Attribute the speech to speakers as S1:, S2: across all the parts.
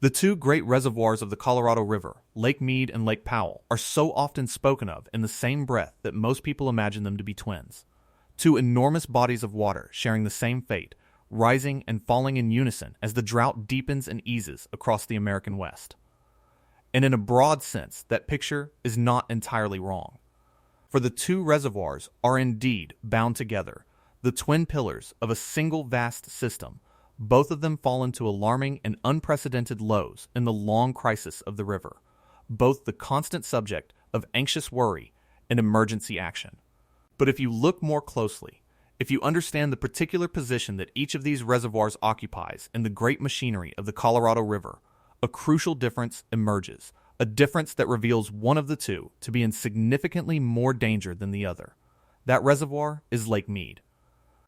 S1: The two great reservoirs of the Colorado River, Lake Mead and Lake Powell, are so often spoken of in the same breath that most people imagine them to be twins. Two enormous bodies of water sharing the same fate, rising and falling in unison as the drought deepens and eases across the American West. And in a broad sense, that picture is not entirely wrong. For the two reservoirs are indeed bound together, the twin pillars of a single vast system. Both of them fall into alarming and unprecedented lows in the long crisis of the river, both the constant subject of anxious worry and emergency action. But if you look more closely, if you understand the particular position that each of these reservoirs occupies in the great machinery of the Colorado River, a crucial difference emerges, a difference that reveals one of the two to be in significantly more danger than the other. That reservoir is Lake Mead.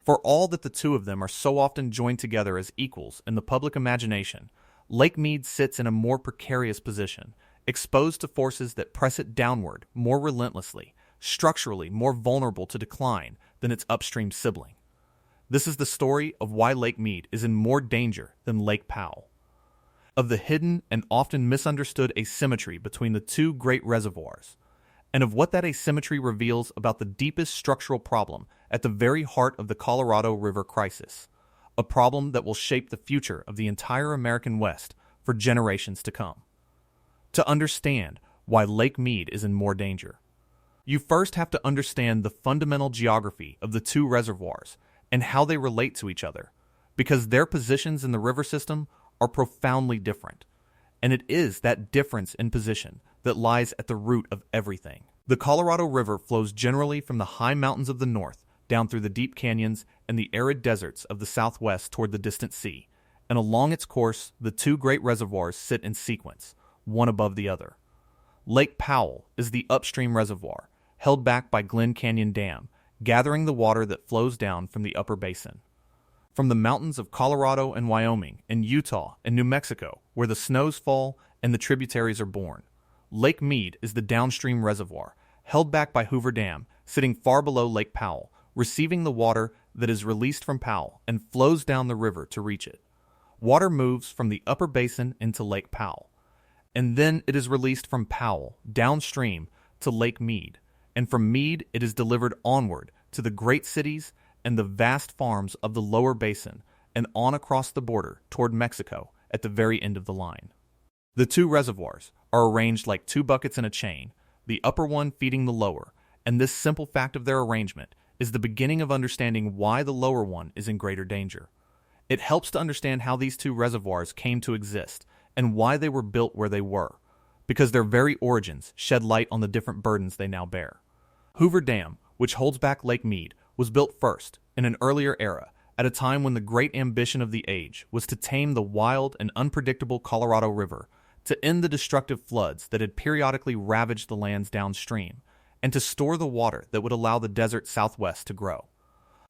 S1: For all that the two of them are so often joined together as equals in the public imagination, Lake Mead sits in a more precarious position, exposed to forces that press it downward more relentlessly, structurally more vulnerable to decline than its upstream sibling. This is the story of why Lake Mead is in more danger than Lake Powell, of the hidden and often misunderstood asymmetry between the two great reservoirs, and of what that asymmetry reveals about the deepest structural problem at the very heart of the Colorado River crisis, a problem that will shape the future of the entire American West for generations to come. To understand why Lake Mead is in more danger, you first have to understand the fundamental geography of the two reservoirs and how they relate to each other, because their positions in the river system are profoundly different, and it is that difference in position that lies at the root of everything. The Colorado River flows generally from the high mountains of the north down through the deep canyons and the arid deserts of the southwest toward the distant sea, and along its course the two great reservoirs sit in sequence, one above the other. Lake Powell is the upstream reservoir, held back by Glen Canyon Dam, gathering the water that flows down from the upper basin. From the mountains of Colorado and Wyoming and Utah and New Mexico, where the snows fall and the tributaries are born, Lake Mead is the downstream reservoir, held back by Hoover Dam, sitting far below Lake Powell, receiving the water that is released from Powell and flows down the river to reach it. Water moves from the upper basin into Lake Powell, and then it is released from Powell downstream to Lake Mead, and from Mead it is delivered onward to the great cities and the vast farms of the lower basin and on across the border toward Mexico at the very end of the line. The two reservoirs are arranged like two buckets in a chain, the upper one feeding the lower, and this simple fact of their arrangement is the beginning of understanding why the lower one is in greater danger. It helps to understand how these two reservoirs came to exist and why they were built where they were, because their very origins shed light on the different burdens they now bear. Hoover Dam, which holds back Lake Mead, was built first, in an earlier era, at a time when the great ambition of the age was to tame the wild and unpredictable Colorado River, to end the destructive floods that had periodically ravaged the lands downstream, and to store the water that would allow the desert southwest to grow.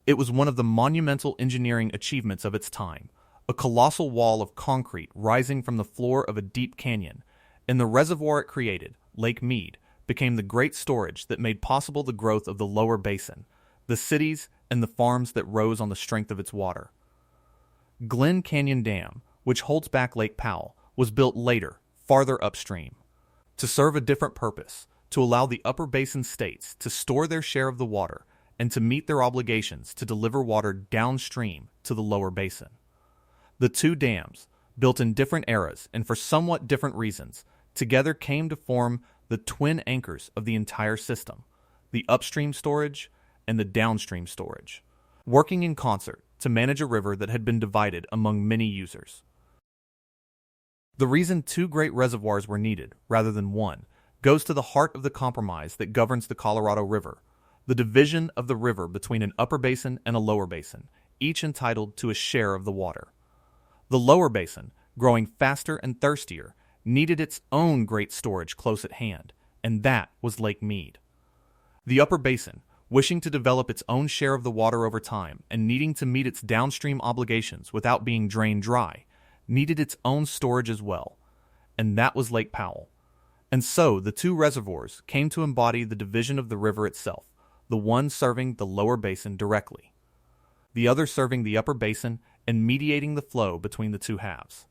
S1: It was one of the monumental engineering achievements of its time, a colossal wall of concrete rising from the floor of a deep canyon, and the reservoir it created, Lake Mead, became the great storage that made possible the growth of the lower basin, the cities and the farms that rose on the strength of its water. Glen Canyon Dam, which holds back Lake Powell, was built later, farther upstream, to serve a different purpose, to allow the upper basin states to store their share of the water and to meet their obligations to deliver water downstream to the lower basin. The two dams, built in different eras and for somewhat different reasons, together came to form the twin anchors of the entire system, the upstream storage and the downstream storage, working in concert to manage a river that had been divided among many users. The reason two great reservoirs were needed, rather than one, goes to the heart of the compromise that governs the Colorado River, the division of the river between an upper basin and a lower basin, each entitled to a share of the water. The lower basin, growing faster and thirstier, needed its own great storage close at hand, and that was Lake Mead. The upper basin, wishing to develop its own share of the water over time and needing to meet its downstream obligations without being drained dry, needed its own storage as well, and that was Lake Powell. And so the two reservoirs came to embody the division of the river itself, the one serving the lower basin directly, the other serving the upper basin and mediating the flow between the two halves.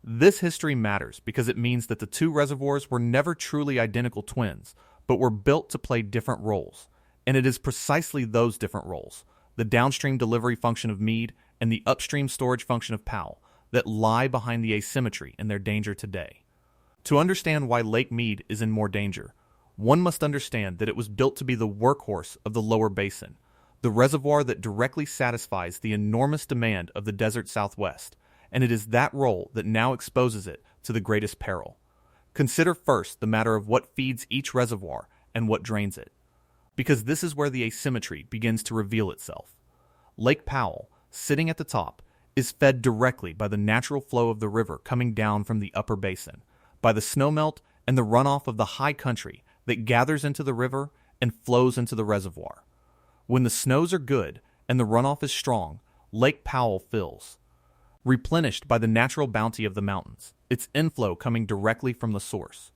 S1: This history matters because it means that the two reservoirs were never truly identical twins, but were built to play different roles. And it is precisely those different roles, the downstream delivery function of Mead and the upstream storage function of Powell, that lie behind the asymmetry and their danger today. To understand why Lake Mead is in more danger, one must understand that it was built to be the workhorse of the lower basin, the reservoir that directly satisfies the enormous demand of the desert Southwest, and it is that role that now exposes it to the greatest peril. Consider first the matter of what feeds each reservoir and what drains it, because this is where the asymmetry begins to reveal itself. Lake Powell, sitting at the top, is fed directly by the natural flow of the river coming down from the upper basin, by the snowmelt and the runoff of the high country that gathers into the river and flows into the reservoir. When the snows are good and the runoff is strong, Lake Powell fills, replenished by the natural bounty of the mountains, its inflow coming directly from the source.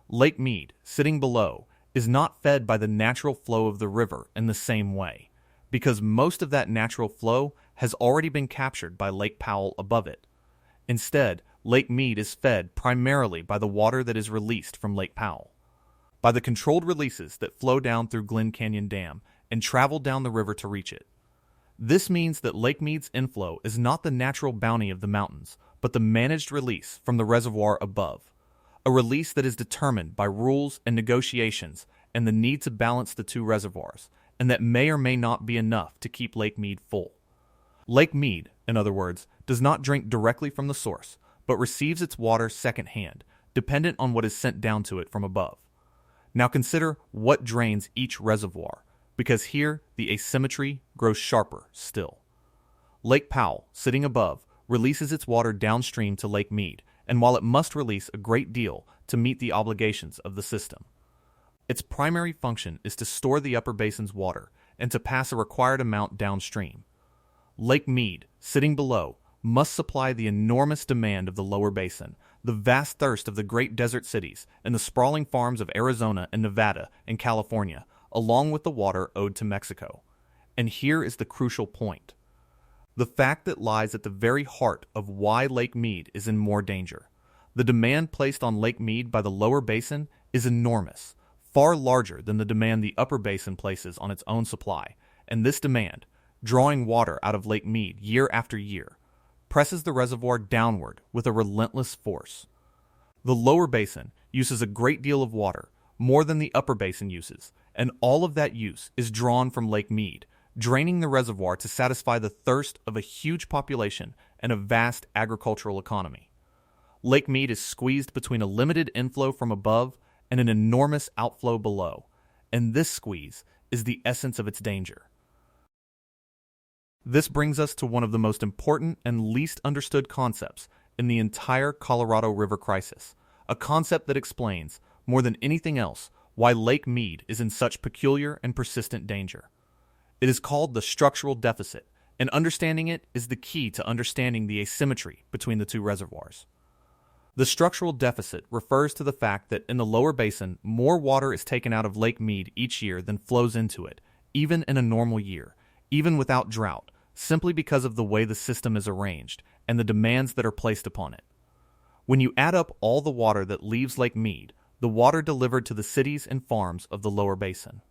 S1: Lake Mead, sitting below, is not fed by the natural flow of the river in the same way, because most of that natural flow has already been captured by Lake Powell above it. Instead, Lake Mead is fed primarily by the water that is released from Lake Powell, by the controlled releases that flow down through Glen Canyon Dam and travel down the river to reach it. This means that Lake Mead's inflow is not the natural bounty of the mountains, but the managed release from the reservoir above, a release that is determined by rules and negotiations and the need to balance the two reservoirs, and that may or may not be enough to keep Lake Mead full. Lake Mead, in other words, does not drink directly from the source, but receives its water secondhand, dependent on what is sent down to it from above. Now consider what drains each reservoir, because here the asymmetry grows sharper still. Lake Powell, sitting above, releases its water downstream to Lake Mead, and while it must release a great deal to meet the obligations of the system, its primary function is to store the upper basin's water and to pass a required amount downstream. Lake Mead, sitting below, must supply the enormous demand of the lower basin, the vast thirst of the great desert cities and the sprawling farms of Arizona and Nevada and California, along with the water owed to Mexico. And here is the crucial point. The fact that lies at the very heart of why Lake Mead is in more danger. The demand placed on Lake Mead by the lower basin is enormous, far larger than the demand the upper basin places on its own supply, and this demand, drawing water out of Lake Mead year after year, presses the reservoir downward with a relentless force. The lower basin uses a great deal of water, more than the upper basin uses, and all of that use is drawn from Lake Mead, draining the reservoir to satisfy the thirst of a huge population and a vast agricultural economy. Lake Mead is squeezed between a limited inflow from above and an enormous outflow below, and this squeeze is the essence of its danger. This brings us to one of the most important and least understood concepts in the entire Colorado River crisis, a concept that explains, more than anything else, why Lake Mead is in such peculiar and persistent danger. It is called the structural deficit, and understanding it is the key to understanding the asymmetry between the two reservoirs. The structural deficit refers to the fact that in the lower basin, more water is taken out of Lake Mead each year than flows into it, even in a normal year, even without drought, simply because of the way the system is arranged and the demands that are placed upon it. When you add up all the water that leaves Lake Mead, the water delivered to the cities and farms of the lower basin,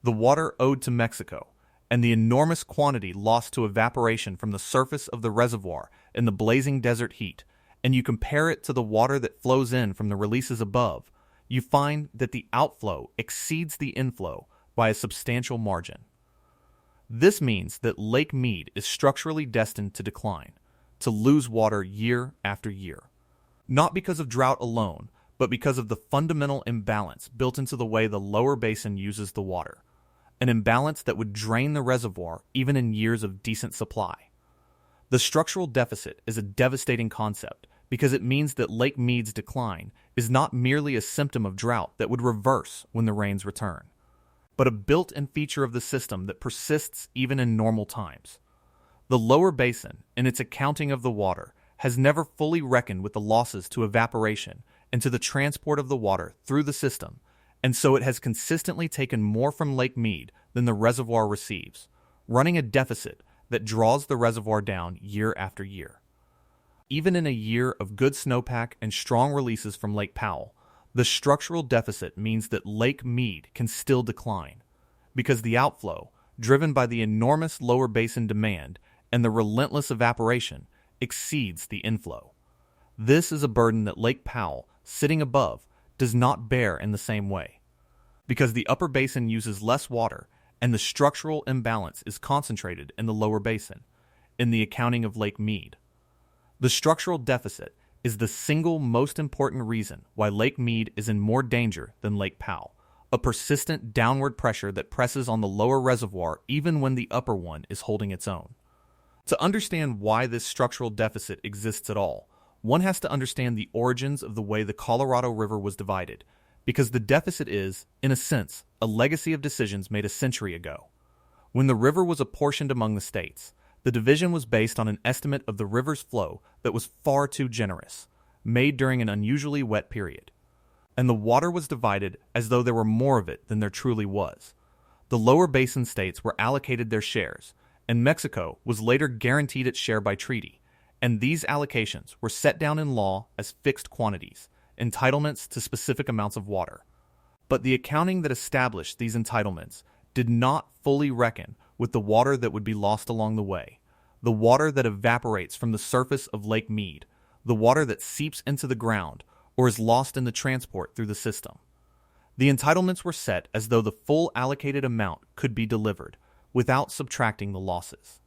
S1: the water owed to Mexico, and the enormous quantity lost to evaporation from the surface of the reservoir in the blazing desert heat, and you compare it to the water that flows in from the releases above, you find that the outflow exceeds the inflow by a substantial margin. This means that Lake Mead is structurally destined to decline, to lose water year after year. Not because of drought alone, but because of the fundamental imbalance built into the way the lower basin uses the water, an imbalance that would drain the reservoir even in years of decent supply. The structural deficit is a devastating concept because it means that Lake Mead's decline is not merely a symptom of drought that would reverse when the rains return, but a built-in feature of the system that persists even in normal times. The lower basin, in its accounting of the water, has never fully reckoned with the losses to evaporation and to the transport of the water through the system, and so it has consistently taken more from Lake Mead than the reservoir receives, running a deficit that draws the reservoir down year after year. even in a year of good snowpack and strong releases from Lake Powell, the structural deficit means that Lake Mead can still decline, because the outflow, driven by the enormous lower basin demand and the relentless evaporation, exceeds the inflow. This is a burden that Lake Powell, sitting above, does not bear in the same way, because the upper basin uses less water and the structural imbalance is concentrated in the lower basin, in the accounting of Lake Mead. The structural deficit is the single most important reason why Lake Mead is in more danger than Lake Powell, a persistent downward pressure that presses on the lower reservoir even when the upper one is holding its own. To understand why this structural deficit exists at all, one has to understand the origins of the way the Colorado River was divided, because the deficit is, in a sense, a legacy of decisions made a century ago. When the river was apportioned among the states, the division was based on an estimate of the river's flow that was far too generous, made during an unusually wet period. And the water was divided as though there were more of it than there truly was. The lower basin states were allocated their shares, and Mexico was later guaranteed its share by treaty, and these allocations were set down in law as fixed quantities, entitlements to specific amounts of water. But the accounting that established these entitlements did not fully reckon with the water that would be lost along the way, the water that evaporates from the surface of Lake Mead, the water that seeps into the ground or is lost in the transport through the system. The entitlements were set as though the full allocated amount could be delivered, without subtracting the losses.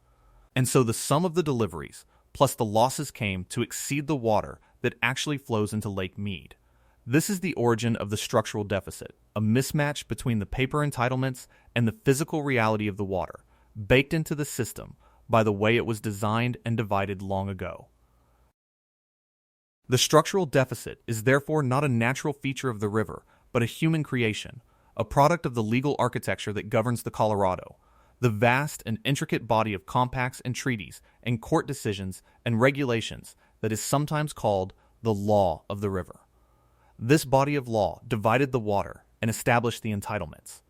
S1: And so the sum of the deliveries, plus the losses, came to exceed the water that actually flows into Lake Mead. This is the origin of the structural deficit, a mismatch between the paper entitlements and the physical reality of the water, baked into the system by the way it was designed and divided long ago. The structural deficit is therefore not a natural feature of the river, but a human creation, a product of the legal architecture that governs the Colorado, the vast and intricate body of compacts and treaties and court decisions and regulations that is sometimes called the law of the river. This body of law divided the water and established the entitlements,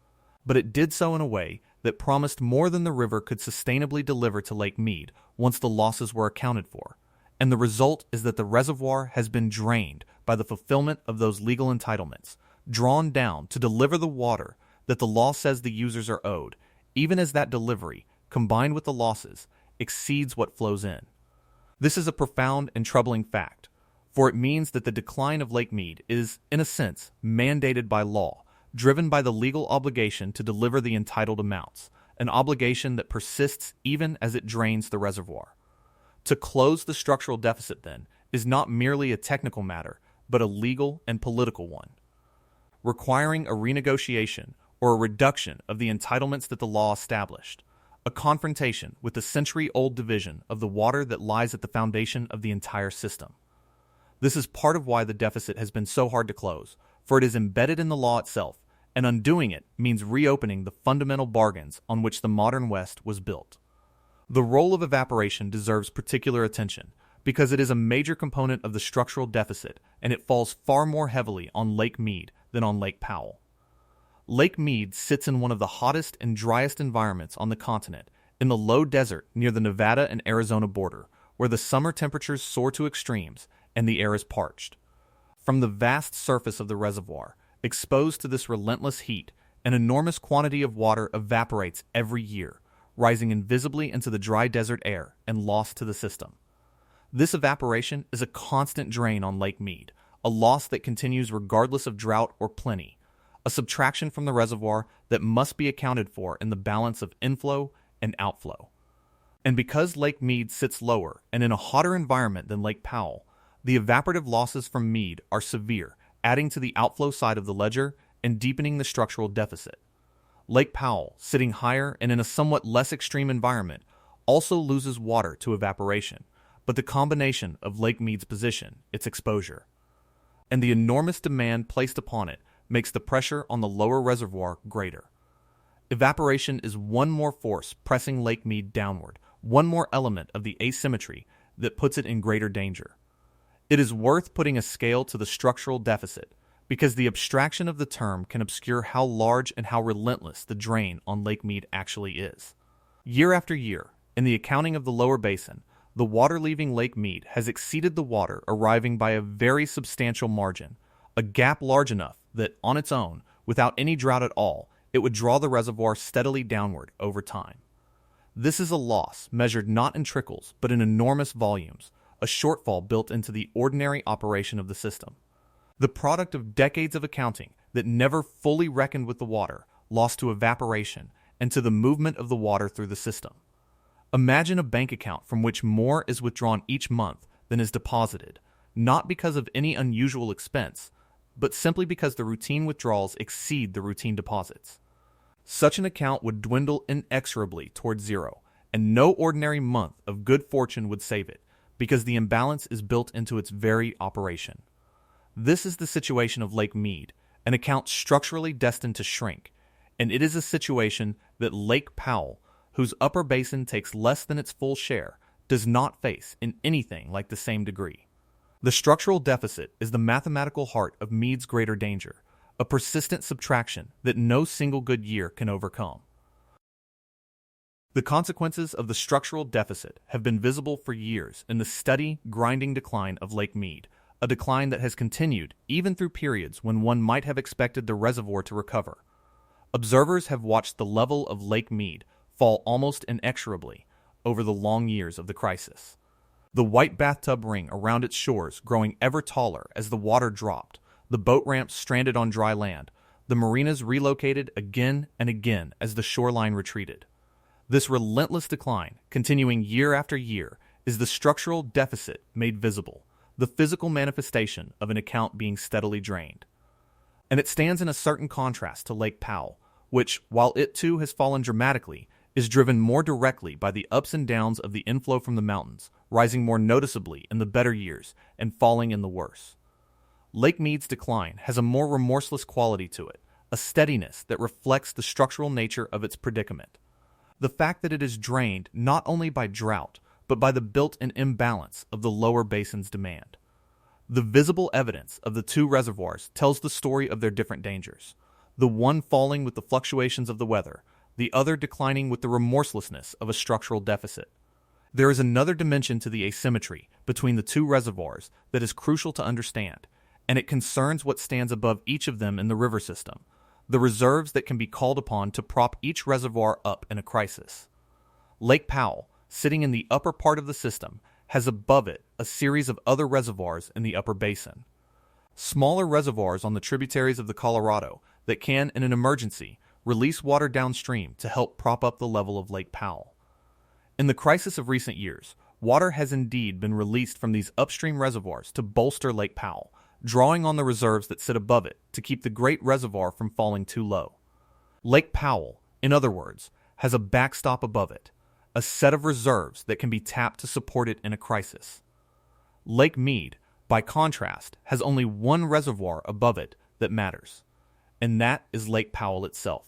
S1: but it did so in a way that promised more than the river could sustainably deliver to Lake Mead once the losses were accounted for, and the result is that the reservoir has been drained by the fulfillment of those legal entitlements, drawn down to deliver the water that the law says the users are owed, even as that delivery, combined with the losses, exceeds what flows in. This is a profound and troubling fact, for it means that the decline of Lake Mead is, in a sense, mandated by law, driven by the legal obligation to deliver the entitled amounts, an obligation that persists even as it drains the reservoir. To close the structural deficit, then, is not merely a technical matter, but a legal and political one, requiring a renegotiation or a reduction of the entitlements that the law established, a confrontation with the century-old division of the water that lies at the foundation of the entire system. This is part of why the deficit has been so hard to close, for it is embedded in the law itself, and undoing it means reopening the fundamental bargains on which the modern West was built. The role of evaporation deserves particular attention, because it is a major component of the structural deficit, and it falls far more heavily on Lake Mead than on Lake Powell. Lake Mead sits in one of the hottest and driest environments on the continent, in the low desert near the Nevada and Arizona border, where the summer temperatures soar to extremes and the air is parched. From the vast surface of the reservoir, exposed to this relentless heat, an enormous quantity of water evaporates every year, rising invisibly into the dry desert air and lost to the system. This evaporation is a constant drain on Lake Mead, a loss that continues regardless of drought or plenty, a subtraction from the reservoir that must be accounted for in the balance of inflow and outflow. And because Lake Mead sits lower and in a hotter environment than Lake Powell, the evaporative losses from Mead are severe, adding to the outflow side of the ledger and deepening the structural deficit. Lake Powell, sitting higher and in a somewhat less extreme environment, also loses water to evaporation, but the combination of Lake Mead's position, its exposure, and the enormous demand placed upon it makes the pressure on the lower reservoir greater. Evaporation is one more force pressing Lake Mead downward, one more element of the asymmetry that puts it in greater danger. It is worth putting a scale to the structural deficit, because the abstraction of the term can obscure how large and how relentless the drain on Lake Mead actually is. Year after year, in the accounting of the lower basin, the water leaving Lake Mead has exceeded the water arriving by a very substantial margin, a gap large enough that, on its own, without any drought at all, it would draw the reservoir steadily downward over time. This is a loss measured not in trickles but in enormous volumes, a shortfall built into the ordinary operation of the system. The product of decades of accounting that never fully reckoned with the water lost to evaporation and to the movement of the water through the system. Imagine a bank account from which more is withdrawn each month than is deposited, not because of any unusual expense, but simply because the routine withdrawals exceed the routine deposits. Such an account would dwindle inexorably toward zero, and no ordinary month of good fortune would save it, because the imbalance is built into its very operation. This is the situation of Lake Mead, an account structurally destined to shrink, and it is a situation that Lake Powell, whose upper basin takes less than its full share, does not face in anything like the same degree. The structural deficit is the mathematical heart of Mead's greater danger, a persistent subtraction that no single good year can overcome. The consequences of the structural deficit have been visible for years in the steady, grinding decline of Lake Mead, a decline that has continued even through periods when one might have expected the reservoir to recover. Observers have watched the level of Lake Mead fall almost inexorably over the long years of the crisis. The white bathtub ring around its shores growing ever taller as the water dropped, the boat ramps stranded on dry land, the marinas relocated again and again as the shoreline retreated. This relentless decline, continuing year after year, is the structural deficit made visible, the physical manifestation of an account being steadily drained. And it stands in a certain contrast to Lake Powell, which, while it too has fallen dramatically, is driven more directly by the ups and downs of the inflow from the mountains, rising more noticeably in the better years and falling in the worse. Lake Mead's decline has a more remorseless quality to it, a steadiness that reflects the structural nature of its predicament. The fact that it is drained not only by drought, but by the built-in imbalance of the lower basin's demand. The visible evidence of the two reservoirs tells the story of their different dangers, the one falling with the fluctuations of the weather, the other declining with the remorselessness of a structural deficit. There is another dimension to the asymmetry between the two reservoirs that is crucial to understand, and it concerns what stands above each of them in the river system, the reserves that can be called upon to prop each reservoir up in a crisis. Lake Powell, sitting in the upper part of the system, has above it a series of other reservoirs in the upper basin. Smaller reservoirs on the tributaries of the Colorado that can, in an emergency, release water downstream to help prop up the level of Lake Powell. In the crisis of recent years, water has indeed been released from these upstream reservoirs to bolster Lake Powell, drawing on the reserves that sit above it to keep the great reservoir from falling too low. Lake Powell, in other words, has a backstop above it, a set of reserves that can be tapped to support it in a crisis. Lake Mead, by contrast, has only one reservoir above it that matters, and that is Lake Powell itself.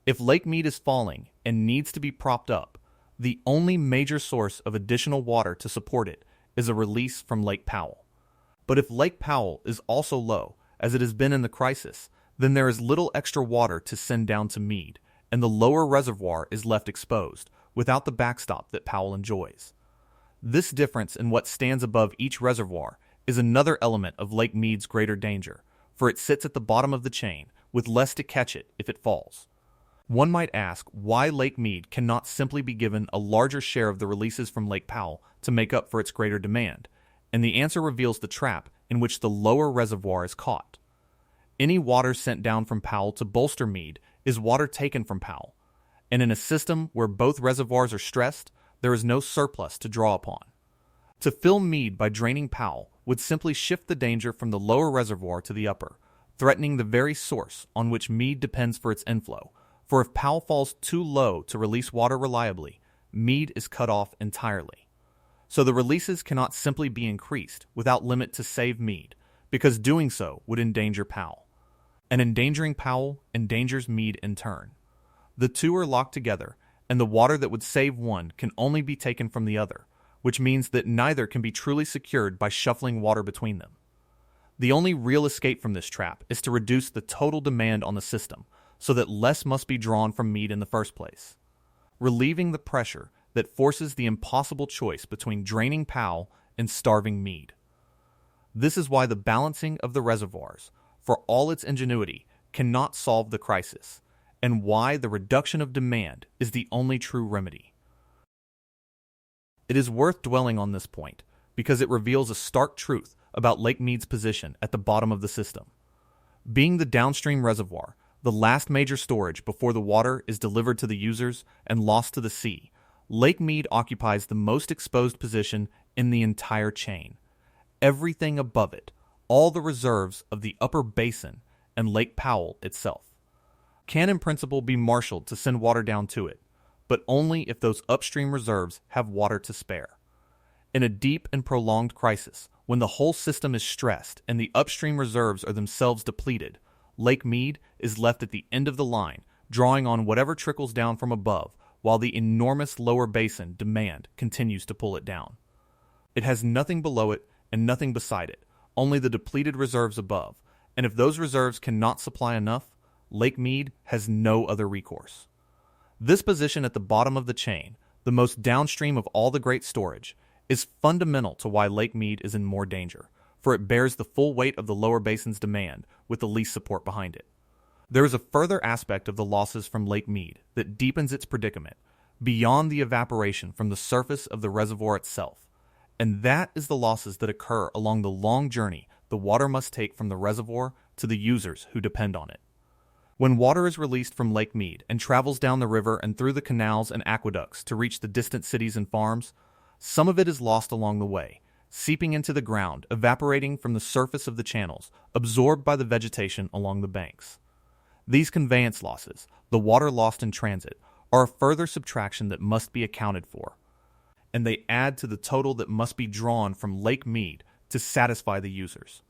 S1: If Lake Mead is falling and needs to be propped up, the only major source of additional water to support it is a release from Lake Powell. But if Lake Powell is also low, as it has been in the crisis, then there is little extra water to send down to Mead, and the lower reservoir is left exposed, without the backstop that Powell enjoys. This difference in what stands above each reservoir is another element of Lake Mead's greater danger, for it sits at the bottom of the chain, with less to catch it if it falls. One might ask why Lake Mead cannot simply be given a larger share of the releases from Lake Powell to make up for its greater demand, and the answer reveals the trap in which the lower reservoir is caught. Any water sent down from Powell to bolster Mead is water taken from Powell, and in a system where both reservoirs are stressed, there is no surplus to draw upon. To fill Mead by draining Powell would simply shift the danger from the lower reservoir to the upper, threatening the very source on which Mead depends for its inflow, for if Powell falls too low to release water reliably, Mead is cut off entirely. So the releases cannot simply be increased without limit to save Mead, because doing so would endanger Powell. And endangering Powell endangers Mead in turn. The two are locked together, and the water that would save one can only be taken from the other, which means that neither can be truly secured by shuffling water between them. The only real escape from this trap is to reduce the total demand on the system, so that less must be drawn from Mead in the first place. Relieving the pressure that forces the impossible choice between draining Powell and starving Mead. This is why the balancing of the reservoirs, for all its ingenuity, cannot solve the crisis, and why the reduction of demand is the only true remedy. It is worth dwelling on this point because it reveals a stark truth about Lake Mead's position at the bottom of the system. Being the downstream reservoir, the last major storage before the water is delivered to the users and lost to the sea, Lake Mead occupies the most exposed position in the entire chain. Everything above it, all the reserves of the upper basin and Lake Powell itself, can in principle be marshaled to send water down to it, but only if those upstream reserves have water to spare. In a deep and prolonged crisis, when the whole system is stressed and the upstream reserves are themselves depleted, Lake Mead is left at the end of the line, drawing on whatever trickles down from above, while the enormous lower basin demand continues to pull it down. It has nothing below it and nothing beside it, only the depleted reserves above, and if those reserves cannot supply enough, Lake Mead has no other recourse. This position at the bottom of the chain, the most downstream of all the great storage, is fundamental to why Lake Mead is in more danger, for it bears the full weight of the lower basin's demand with the least support behind it. There is a further aspect of the losses from Lake Mead that deepens its predicament, beyond the evaporation from the surface of the reservoir itself, and that is the losses that occur along the long journey the water must take from the reservoir to the users who depend on it. When water is released from Lake Mead and travels down the river and through the canals and aqueducts to reach the distant cities and farms, some of it is lost along the way, seeping into the ground, evaporating from the surface of the channels, absorbed by the vegetation along the banks. These conveyance losses, the water lost in transit, are a further subtraction that must be accounted for, and they add to the total that must be drawn from Lake Mead to satisfy the users.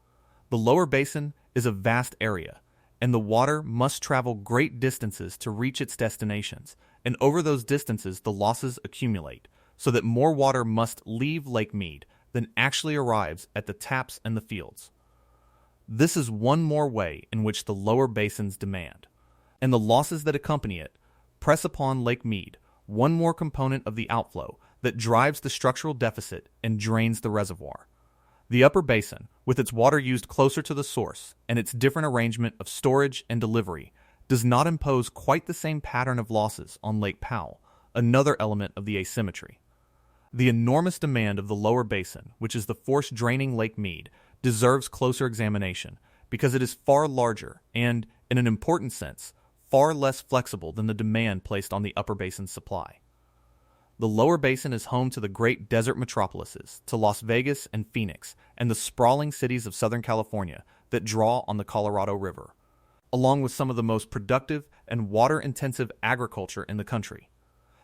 S1: The lower basin is a vast area, and the water must travel great distances to reach its destinations, and over those distances the losses accumulate, so that more water must leave Lake Mead than actually arrives at the taps and the fields. This is one more way in which the lower basins demand, and the losses that accompany it, press upon Lake Mead one more component of the outflow that drives the structural deficit and drains the reservoir. The upper basin, with its water used closer to the source and its different arrangement of storage and delivery, does not impose quite the same pattern of losses on Lake Powell, another element of the asymmetry. The enormous demand of the lower basin, which is the force draining Lake Mead, deserves closer examination because it is far larger and, in an important sense, far less flexible than the demand placed on the upper basin's supply. The lower basin is home to the great desert metropolises, to Las Vegas and Phoenix, and the sprawling cities of Southern California that draw on the Colorado River, along with some of the most productive and water-intensive agriculture in the country.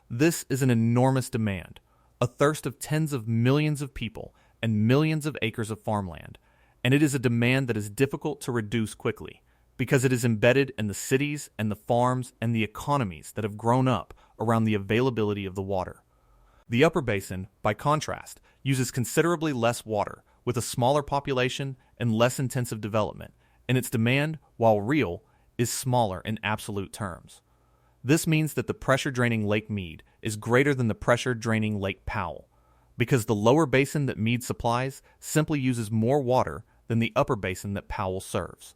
S1: This is an enormous demand, a thirst of tens of millions of people and millions of acres of farmland, and it is a demand that is difficult to reduce quickly, because it is embedded in the cities and the farms and the economies that have grown up around the availability of the water. The upper basin, by contrast, uses considerably less water, with a smaller population and less intensive development, and its demand, while real, is smaller in absolute terms. This means that the pressure draining Lake Mead is greater than the pressure draining Lake Powell, because the lower basin that Mead supplies simply uses more water than the upper basin that Powell serves.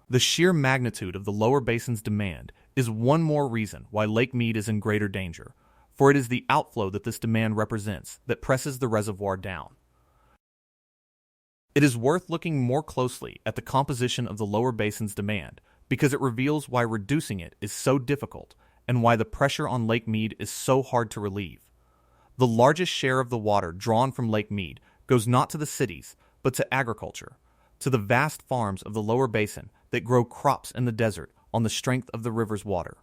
S1: The sheer magnitude of the lower basin's demand is one more reason why Lake Mead is in greater danger, for it is the outflow that this demand represents that presses the reservoir down. It is worth looking more closely at the composition of the lower basin's demand because it reveals why reducing it is so difficult and why the pressure on Lake Mead is so hard to relieve. The largest share of the water drawn from Lake Mead goes not to the cities, but to agriculture, to the vast farms of the lower basin that grow crops in the desert on the strength of the river's water.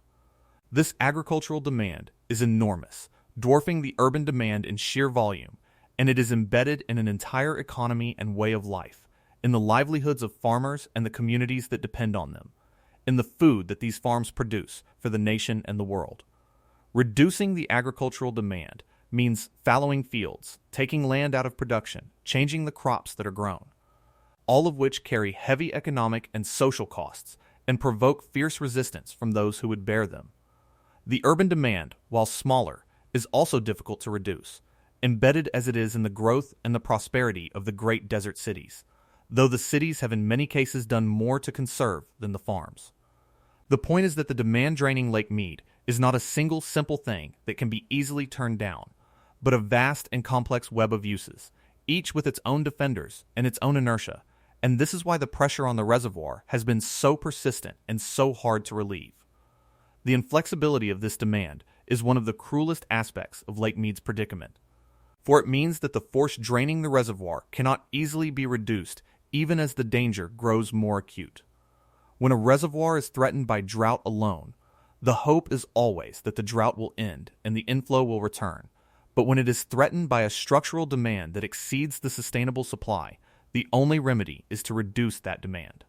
S1: This agricultural demand is enormous, dwarfing the urban demand in sheer volume, and it is embedded in an entire economy and way of life, in the livelihoods of farmers and the communities that depend on them, in the food that these farms produce for the nation and the world. Reducing the agricultural demand means fallowing fields, taking land out of production, changing the crops that are grown, all of which carry heavy economic and social costs and provoke fierce resistance from those who would bear them. The urban demand, while smaller, is also difficult to reduce, embedded as it is in the growth and the prosperity of the great desert cities, though the cities have in many cases done more to conserve than the farms. The point is that the demand-draining Lake Mead is not a single simple thing that can be easily turned down, but a vast and complex web of uses, each with its own defenders and its own inertia, and this is why the pressure on the reservoir has been so persistent and so hard to relieve. The inflexibility of this demand is one of the cruelest aspects of Lake Mead's predicament, for it means that the force draining the reservoir cannot easily be reduced even as the danger grows more acute. When a reservoir is threatened by drought alone, the hope is always that the drought will end and the inflow will return. But when it is threatened by a structural demand that exceeds the sustainable supply, the only remedy is to reduce that demand.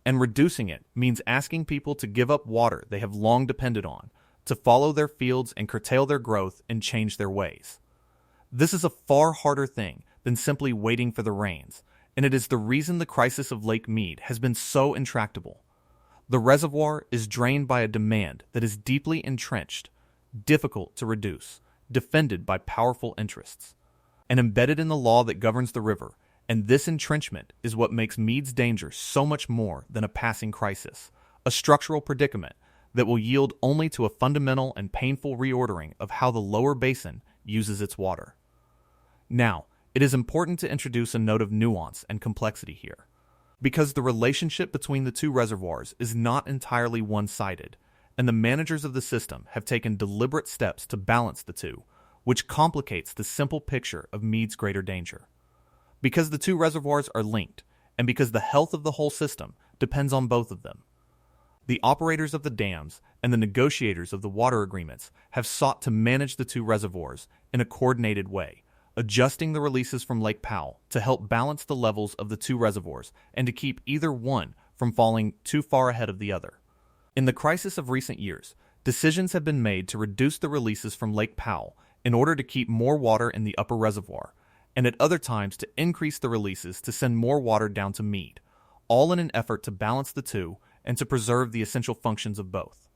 S1: And reducing it means asking people to give up water they have long depended on, to follow their fields and curtail their growth and change their ways. This is a far harder thing than simply waiting for the rains, and it is the reason the crisis of Lake Mead has been so intractable. The reservoir is drained by a demand that is deeply entrenched, difficult to reduce, defended by powerful interests, and embedded in the law that governs the river, and this entrenchment is what makes Mead's danger so much more than a passing crisis, a structural predicament that will yield only to a fundamental and painful reordering of how the lower basin uses its water. Now, it is important to introduce a note of nuance and complexity here, because the relationship between the two reservoirs is not entirely one-sided, and the managers of the system have taken deliberate steps to balance the two, which complicates the simple picture of Mead's greater danger. Because the two reservoirs are linked, and because the health of the whole system depends on both of them. The operators of the dams and the negotiators of the water agreements have sought to manage the two reservoirs in a coordinated way, adjusting the releases from Lake Powell to help balance the levels of the two reservoirs and to keep either one from falling too far ahead of the other. In the crisis of recent years, decisions have been made to reduce the releases from Lake Powell in order to keep more water in the upper reservoir, and at other times to increase the releases to send more water down to Mead, all in an effort to balance the two and to preserve the essential functions of both.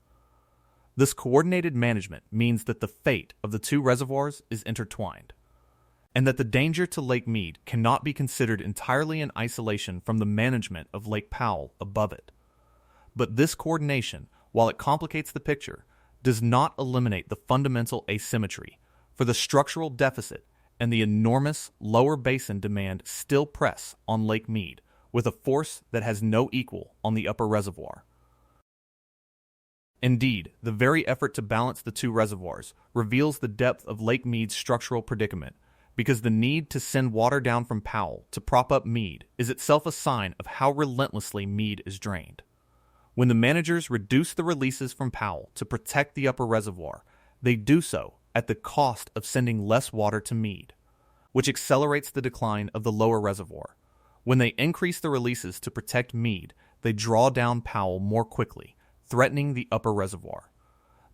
S1: This coordinated management means that the fate of the two reservoirs is intertwined, and that the danger to Lake Mead cannot be considered entirely in isolation from the management of Lake Powell above it. But this coordination, while it complicates the picture, does not eliminate the fundamental asymmetry, for the structural deficit and the enormous lower basin demand still press on Lake Mead with a force that has no equal on the upper reservoir. Indeed, the very effort to balance the two reservoirs reveals the depth of Lake Mead's structural predicament, because the need to send water down from Powell to prop up Mead is itself a sign of how relentlessly Mead is drained. When the managers reduce the releases from Powell to protect the upper reservoir, they do so at the cost of sending less water to Mead, which accelerates the decline of the lower reservoir. When they increase the releases to protect Mead, they draw down Powell more quickly, threatening the upper reservoir.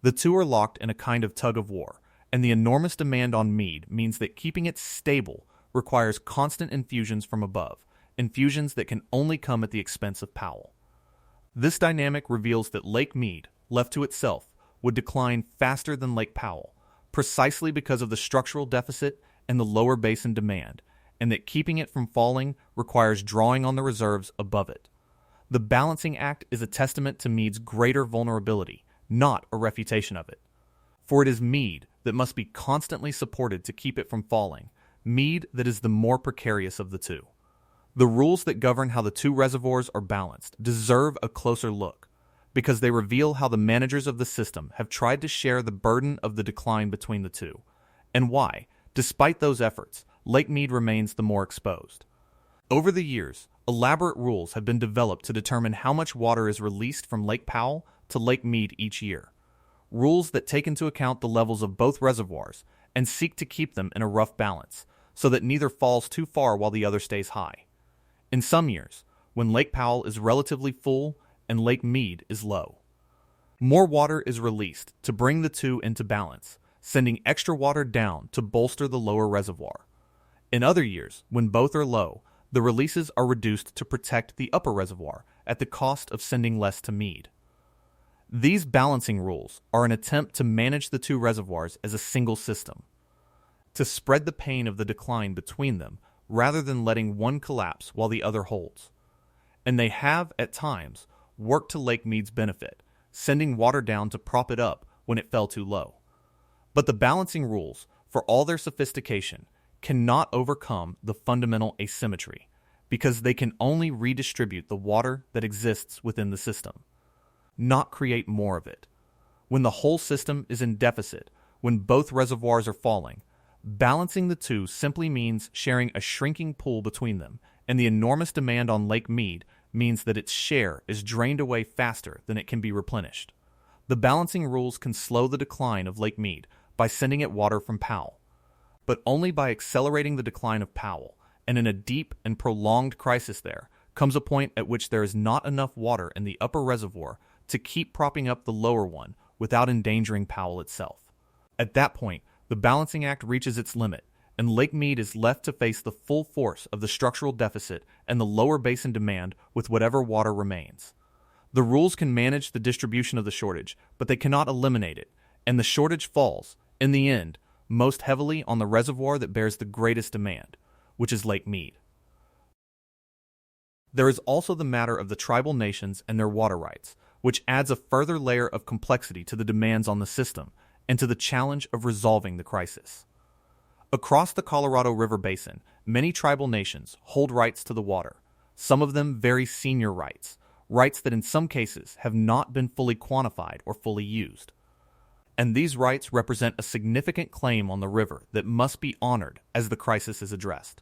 S1: The two are locked in a kind of tug-of-war, and the enormous demand on Mead means that keeping it stable requires constant infusions from above, infusions that can only come at the expense of Powell. This dynamic reveals that Lake Mead, left to itself, would decline faster than Lake Powell, precisely because of the structural deficit and the lower basin demand, and that keeping it from falling requires drawing on the reserves above it. The balancing act is a testament to Mead's greater vulnerability, not a refutation of it. For it is Mead that must be constantly supported to keep it from falling, Mead that is the more precarious of the two. The rules that govern how the two reservoirs are balanced deserve a closer look, because they reveal how the managers of the system have tried to share the burden of the decline between the two, and why, despite those efforts, Lake Mead remains the more exposed. Over the years, elaborate rules have been developed to determine how much water is released from Lake Powell to Lake Mead each year. Rules that take into account the levels of both reservoirs and seek to keep them in a rough balance, so that neither falls too far while the other stays high. In some years, when Lake Powell is relatively full and Lake Mead is low, more water is released to bring the two into balance, sending extra water down to bolster the lower reservoir. In other years, when both are low, the releases are reduced to protect the upper reservoir at the cost of sending less to Mead. These balancing rules are an attempt to manage the two reservoirs as a single system, to spread the pain of the decline between them rather than letting one collapse while the other holds. And they have, at times, worked to Lake Mead's benefit, sending water down to prop it up when it fell too low. But the balancing rules, for all their sophistication, cannot overcome the fundamental asymmetry, because they can only redistribute the water that exists within the system, not create more of it. When the whole system is in deficit, when both reservoirs are falling, balancing the two simply means sharing a shrinking pool between them, and the enormous demand on Lake Mead means that its share is drained away faster than it can be replenished. The balancing rules can slow the decline of Lake Mead by sending it water from Powell, but only by accelerating the decline of Powell, and in a deep and prolonged crisis there comes a point at which there is not enough water in the upper reservoir to keep propping up the lower one without endangering Powell itself. At that point, the balancing act reaches its limit, and Lake Mead is left to face the full force of the structural deficit and the lower basin demand with whatever water remains. The rules can manage the distribution of the shortage, but they cannot eliminate it, and the shortage falls, in the end, most heavily on the reservoir that bears the greatest demand, which is Lake Mead. There is also the matter of the tribal nations and their water rights, which adds a further layer of complexity to the demands on the system and to the challenge of resolving the crisis. Across the Colorado River Basin, many tribal nations hold rights to the water, some of them very senior rights, rights that in some cases have not been fully quantified or fully used. And these rights represent a significant claim on the river that must be honored as the crisis is addressed.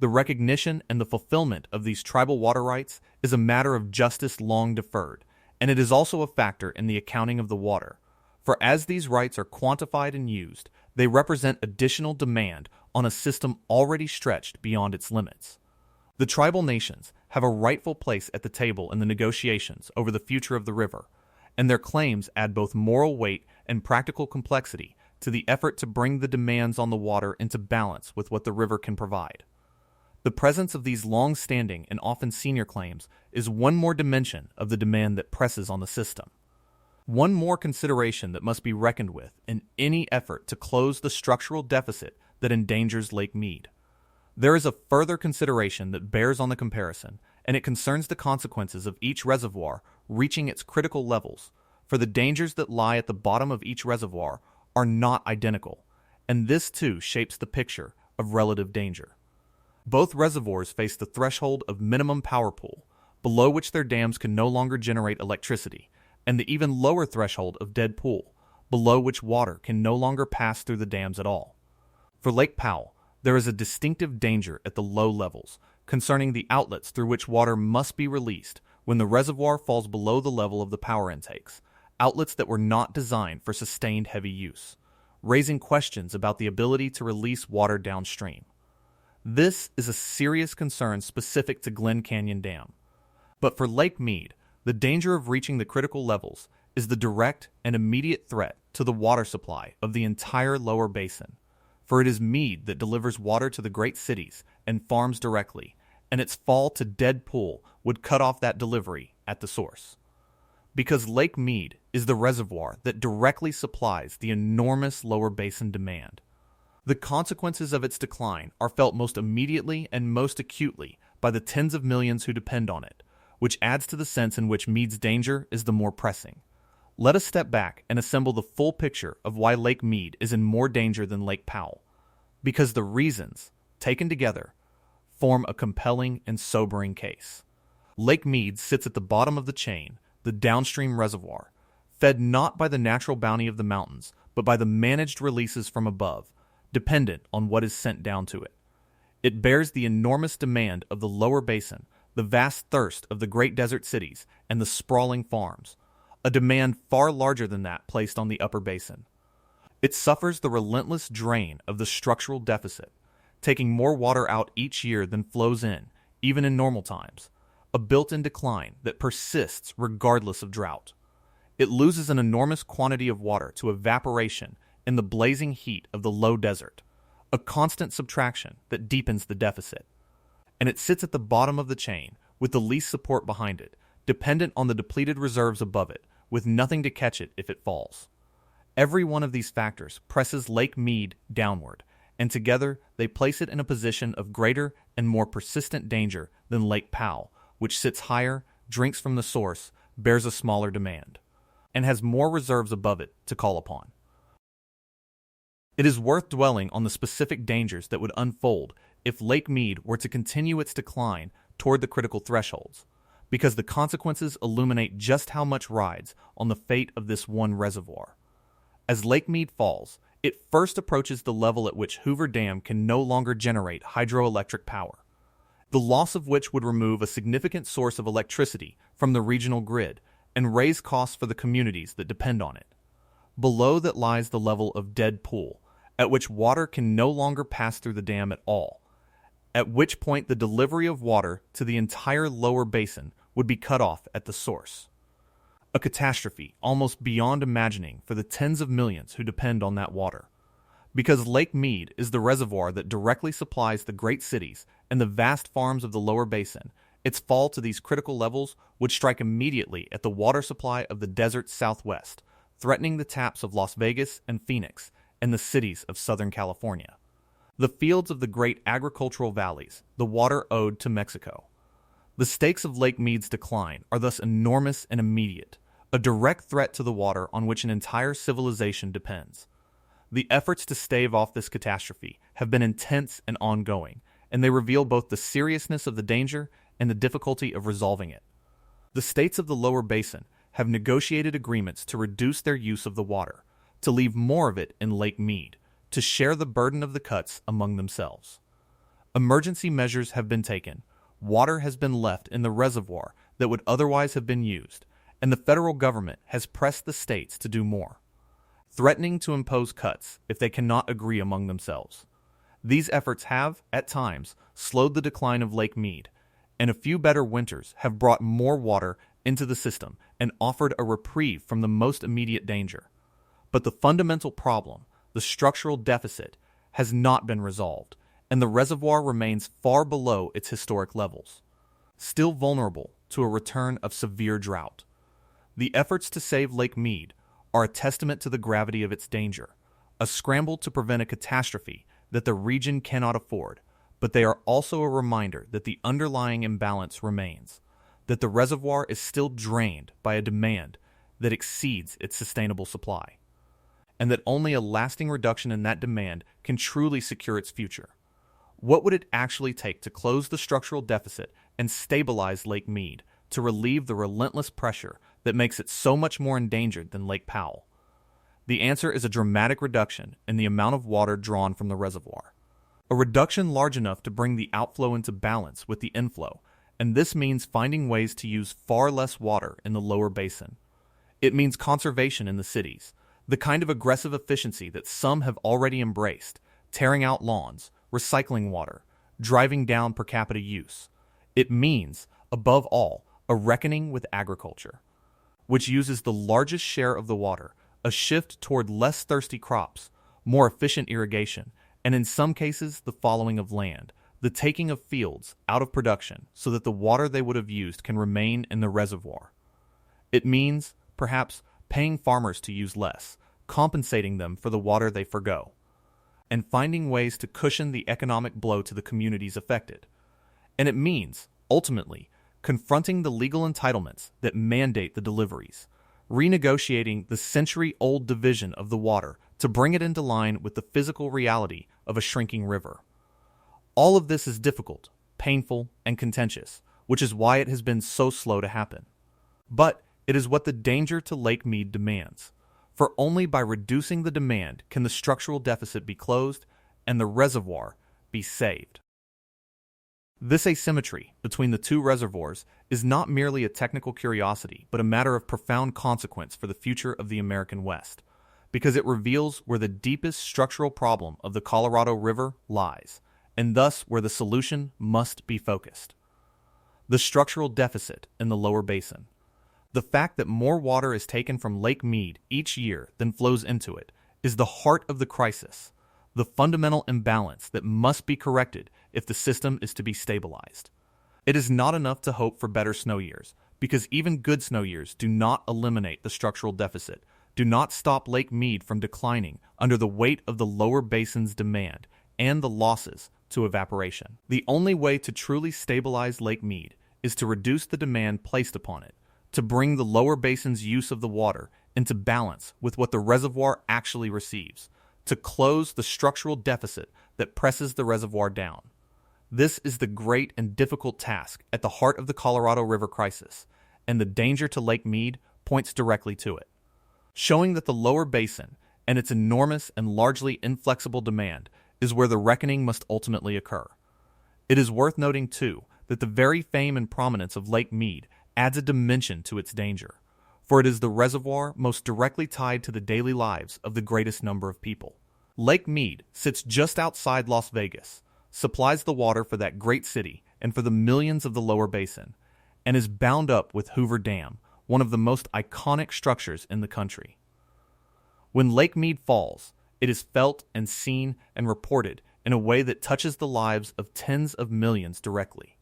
S1: The recognition and the fulfillment of these tribal water rights is a matter of justice long deferred, and it is also a factor in the accounting of the water. For as these rights are quantified and used, they represent additional demand on a system already stretched beyond its limits. The tribal nations have a rightful place at the table in the negotiations over the future of the river, and their claims add both moral weight and practical complexity to the effort to bring the demands on the water into balance with what the river can provide. The presence of these long-standing and often senior claims is one more dimension of the demand that presses on the system. One more consideration that must be reckoned with in any effort to close the structural deficit that endangers Lake Mead. There is a further consideration that bears on the comparison, and it concerns the consequences of each reservoir reaching its critical levels, for the dangers that lie at the bottom of each reservoir are not identical, and this too shapes the picture of relative danger. Both reservoirs face the threshold of minimum power pool, below which their dams can no longer generate electricity, and the even lower threshold of dead pool, below which water can no longer pass through the dams at all. For Lake Powell, there is a distinctive danger at the low levels concerning the outlets through which water must be released when the reservoir falls below the level of the power intakes, outlets that were not designed for sustained heavy use, raising questions about the ability to release water downstream. This is a serious concern specific to Glen Canyon Dam. But for Lake Mead, the danger of reaching the critical levels is the direct and immediate threat to the water supply of the entire lower basin, for it is Mead that delivers water to the great cities and farms directly, and its fall to dead pool would cut off that delivery at the source. Because Lake Mead is the reservoir that directly supplies the enormous lower basin demand. The consequences of its decline are felt most immediately and most acutely by the tens of millions who depend on it, which adds to the sense in which Mead's danger is the more pressing. Let us step back and assemble the full picture of why Lake Mead is in more danger than Lake Powell, because the reasons, taken together, form a compelling and sobering case. Lake Mead sits at the bottom of the chain, the downstream reservoir, fed not by the natural bounty of the mountains, but by the managed releases from above, dependent on what is sent down to it. It bears the enormous demand of the lower basin, the vast thirst of the great desert cities, and the sprawling farms, a demand far larger than that placed on the upper basin. It suffers the relentless drain of the structural deficit, taking more water out each year than flows in, even in normal times, a built-in decline that persists regardless of drought. It loses an enormous quantity of water to evaporation in the blazing heat of the low desert, a constant subtraction that deepens the deficit. And it sits at the bottom of the chain, with the least support behind it, dependent on the depleted reserves above it, with nothing to catch it if it falls. Every one of these factors presses Lake Mead downward, and together they place it in a position of greater and more persistent danger than Lake Powell, which sits higher, drinks from the source, bears a smaller demand, and has more reserves above it to call upon. It is worth dwelling on the specific dangers that would unfold if Lake Mead were to continue its decline toward the critical thresholds, because the consequences illuminate just how much rides on the fate of this one reservoir. As Lake Mead falls, it first approaches the level at which Hoover Dam can no longer generate hydroelectric power, the loss of which would remove a significant source of electricity from the regional grid and raise costs for the communities that depend on it. Below that lies the level of dead pool, at which water can no longer pass through the dam at all, at which point the delivery of water to the entire lower basin would be cut off at the source. A catastrophe almost beyond imagining for the tens of millions who depend on that water. Because Lake Mead is the reservoir that directly supplies the great cities and the vast farms of the lower basin, its fall to these critical levels would strike immediately at the water supply of the desert Southwest, threatening the taps of Las Vegas and Phoenix and the cities of Southern California. The fields of the great agricultural valleys, the water owed to Mexico. The stakes of Lake Mead's decline are thus enormous and immediate, a direct threat to the water on which an entire civilization depends. The efforts to stave off this catastrophe have been intense and ongoing, and they reveal both the seriousness of the danger and the difficulty of resolving it. The states of the lower basin have negotiated agreements to reduce their use of the water, to leave more of it in Lake Mead, to share the burden of the cuts among themselves. Emergency measures have been taken, water has been left in the reservoir that would otherwise have been used, and the federal government has pressed the states to do more, threatening to impose cuts if they cannot agree among themselves. These efforts have, at times, slowed the decline of Lake Mead, and a few better winters have brought more water into the system and offered a reprieve from the most immediate danger. But the fundamental problem, the structural deficit, has not been resolved, and the reservoir remains far below its historic levels, still vulnerable to a return of severe drought. The efforts to save Lake Mead are a testament to the gravity of its danger, a scramble to prevent a catastrophe that the region cannot afford, but they are also a reminder that the underlying imbalance remains, that the reservoir is still drained by a demand that exceeds its sustainable supply, and that only a lasting reduction in that demand can truly secure its future. What would it actually take to close the structural deficit and stabilize Lake Mead, to relieve the relentless pressure that makes it so much more endangered than Lake Powell? The answer is a dramatic reduction in the amount of water drawn from the reservoir. A reduction large enough to bring the outflow into balance with the inflow, and this means finding ways to use far less water in the lower basin. It means conservation in the cities, the kind of aggressive efficiency that some have already embraced, tearing out lawns, recycling water, driving down per capita use. It means, above all, a reckoning with agriculture, which uses the largest share of the water, a shift toward less thirsty crops, more efficient irrigation, and in some cases the following of land, the taking of fields out of production so that the water they would have used can remain in the reservoir. It means, perhaps, paying farmers to use less, compensating them for the water they forgo, and finding ways to cushion the economic blow to the communities affected. And it means, ultimately, confronting the legal entitlements that mandate the deliveries, renegotiating the century-old division of the water to bring it into line with the physical reality of a shrinking river. All of this is difficult, painful, and contentious, which is why it has been so slow to happen. But it is what the danger to Lake Mead demands, for only by reducing the demand can the structural deficit be closed and the reservoir be saved. This asymmetry between the two reservoirs is not merely a technical curiosity, but a matter of profound consequence for the future of the American West, because it reveals where the deepest structural problem of the Colorado River lies, and thus where the solution must be focused. The structural deficit in the lower basin. The fact that more water is taken from Lake Mead each year than flows into it is the heart of the crisis, the fundamental imbalance that must be corrected if the system is to be stabilized. It is not enough to hope for better snow years, because even good snow years do not eliminate the structural deficit, do not stop Lake Mead from declining under the weight of the lower basin's demand and the losses to evaporation. The only way to truly stabilize Lake Mead is to reduce the demand placed upon it, to bring the lower basin's use of the water into balance with what the reservoir actually receives, to close the structural deficit that presses the reservoir down. This is the great and difficult task at the heart of the Colorado River crisis, and the danger to Lake Mead points directly to it, showing that the lower basin and its enormous and largely inflexible demand is where the reckoning must ultimately occur. It is worth noting, too, that the very fame and prominence of Lake Mead adds a dimension to its danger, for it is the reservoir most directly tied to the daily lives of the greatest number of people. Lake Mead sits just outside Las Vegas, supplies the water for that great city and for the millions of the lower basin, and is bound up with Hoover Dam, one of the most iconic structures in the country. When Lake Mead falls, it is felt and seen and reported in a way that touches the lives of tens of millions directly.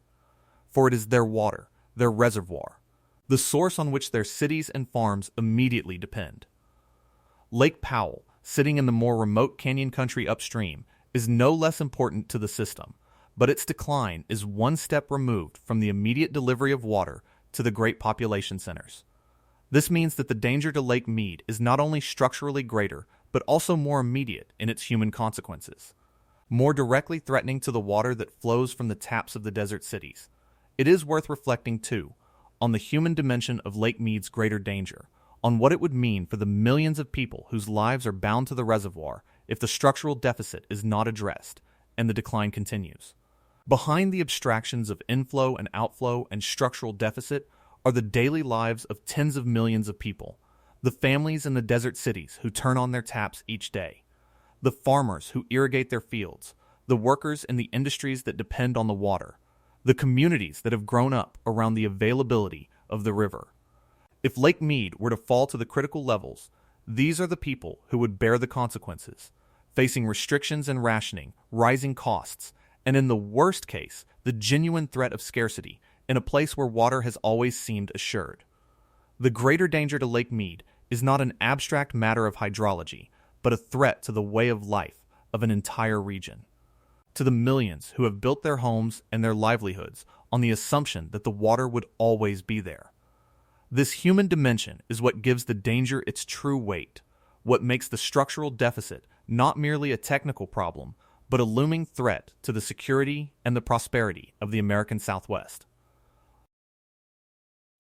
S1: For it is their water, their reservoir, the source on which their cities and farms immediately depend. Lake Powell, sitting in the more remote canyon country upstream, is no less important to the system, but its decline is one step removed from the immediate delivery of water to the great population centers. This means that the danger to Lake Mead is not only structurally greater, but also more immediate in its human consequences, more directly threatening to the water that flows from the taps of the desert cities. It is worth reflecting, too, on the human dimension of Lake Mead's greater danger, on what it would mean for the millions of people whose lives are bound to the reservoir if the structural deficit is not addressed and the decline continues. Behind the abstractions of inflow and outflow and structural deficit are the daily lives of tens of millions of people, the families in the desert cities who turn on their taps each day, the farmers who irrigate their fields, the workers in the industries that depend on the water, the communities that have grown up around the availability of the river. If Lake Mead were to fall to the critical levels, these are the people who would bear the consequences, facing restrictions and rationing, rising costs, and in the worst case, the genuine threat of scarcity in a place where water has always seemed assured. The greater danger to Lake Mead is not an abstract matter of hydrology, but a threat to the way of life of an entire region, to the millions who have built their homes and their livelihoods on the assumption that the water would always be there. This human dimension is what gives the danger its true weight, what makes the structural deficit not merely a technical problem, but a looming threat to the security and the prosperity of the American Southwest.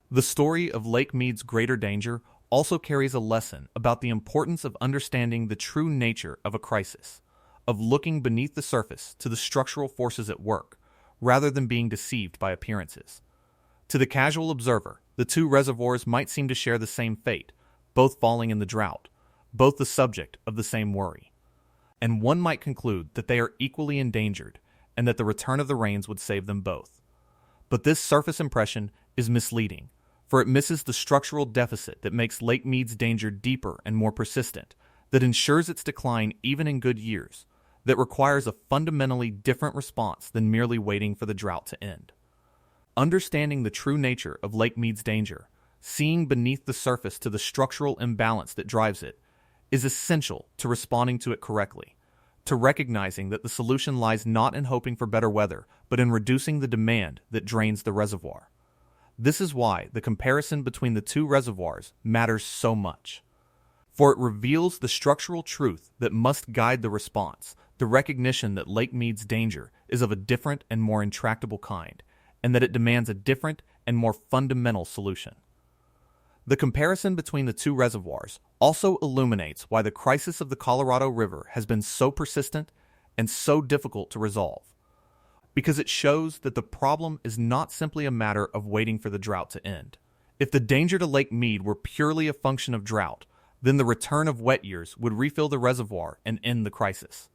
S1: The story of Lake Mead's greater danger also carries a lesson about the importance of understanding the true nature of a crisis, of looking beneath the surface to the structural forces at work, rather than being deceived by appearances. To the casual observer, the two reservoirs might seem to share the same fate, both falling in the drought, both the subject of the same worry. And one might conclude that they are equally endangered, and that the return of the rains would save them both. But this surface impression is misleading, for it misses the structural deficit that makes Lake Mead's danger deeper and more persistent, that ensures its decline even in good years, that requires a fundamentally different response than merely waiting for the drought to end. Understanding the true nature of Lake Mead's danger, seeing beneath the surface to the structural imbalance that drives it, is essential to responding to it correctly, to recognizing that the solution lies not in hoping for better weather, but in reducing the demand that drains the reservoir. This is why the comparison between the two reservoirs matters so much, for it reveals the structural truth that must guide the response, the recognition that Lake Mead's danger is of a different and more intractable kind, and that it demands a different and more fundamental solution. The comparison between the two reservoirs also illuminates why the crisis of the Colorado River has been so persistent and so difficult to resolve, because it shows that the problem is not simply a matter of waiting for the drought to end. If the danger to Lake Mead were purely a function of drought, then the return of wet years would refill the reservoir and end the crisis.